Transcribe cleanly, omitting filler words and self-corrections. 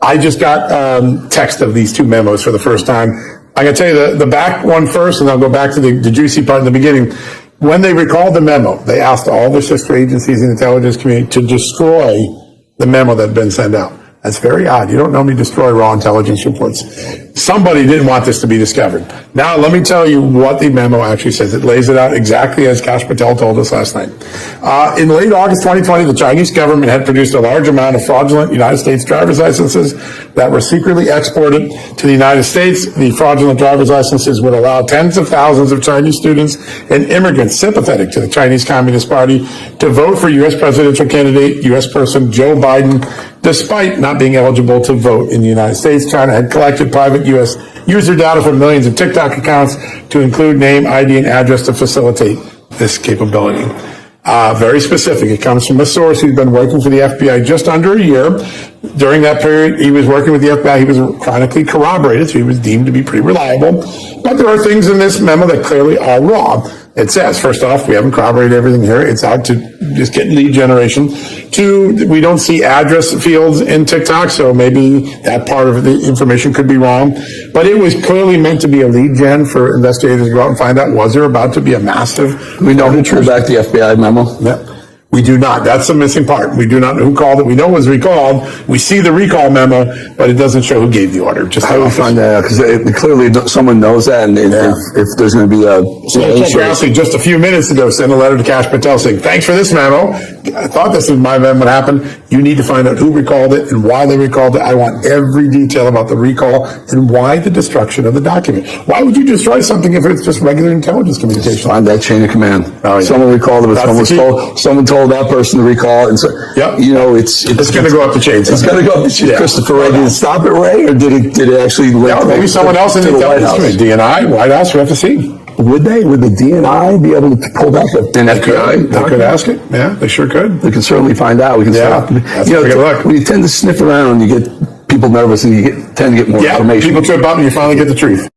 I just got text of these two memos for the first time. I'm going to tell you the back one first, and I'll go back to the juicy part in the beginning. When they recalled the memo, they asked all the sister agencies in the intelligence community to destroy the memo that had been sent out. That's very odd. You don't normally destroy raw intelligence reports. Somebody didn't want this to be discovered. Now, let me tell you what the memo actually says. It lays it out exactly as Kash Patel told us last night. In late August 2020, the Chinese government had produced a large amount of fraudulent United States driver's licenses that were secretly exported to the United States. The fraudulent driver's licenses would allow tens of thousands of Chinese students and immigrants sympathetic to the Chinese Communist Party to vote for U.S. presidential candidate, U.S. person Joe Biden, despite not being eligible to vote in the United States. China had collected private U.S. user data from millions of TikTok accounts to include name, ID, and address to facilitate this capability. Very specific. It comes from a source who's been working for the FBI just under a year. During that period, he was working with the FBI. He was chronically corroborated, so he was deemed to be pretty reliable. But there are things in this memo that clearly are wrong. It says, first off, we haven't corroborated everything here. It's out to just get lead generation. Two, we don't see address fields in TikTok, so maybe that part of the information could be wrong. But it was clearly meant to be a lead gen for investigators to go out and find out, was there about to be a massive... We know who pulled back the FBI memo? Yeah. We do not. That's the missing part. We do not know who called it. We know it was recalled. We see the recall memo, but it doesn't show who gave the order. Just how do we find that out? Because clearly someone knows that, and if there's going to be a... Just a few minutes ago, sent a letter to Kash Patel saying, thanks for this memo. I thought this was my memo what happened. You need to find out who recalled it and why they recalled it. I want every detail about the recall and why the destruction of the document. Why would you destroy something if it's just regular intelligence communication? Find that chain of command. Oh, yeah. Someone recalled it, someone told that person to recall it, and so, yep. You know, it's going to go up the chain. It's going to go up the chain. Yeah. Christopher Wray, did it stop it, Ray, or did it actually? No, maybe someone else in the intelligence community. DNI, White House. We have to see. Would the DNI be able to pull back the FBI? They could ask it. Yeah, they sure could. They can certainly find out. We can look. When you tend to sniff around, you get people nervous, and tend to get more information. People trip up, and you finally get the truth.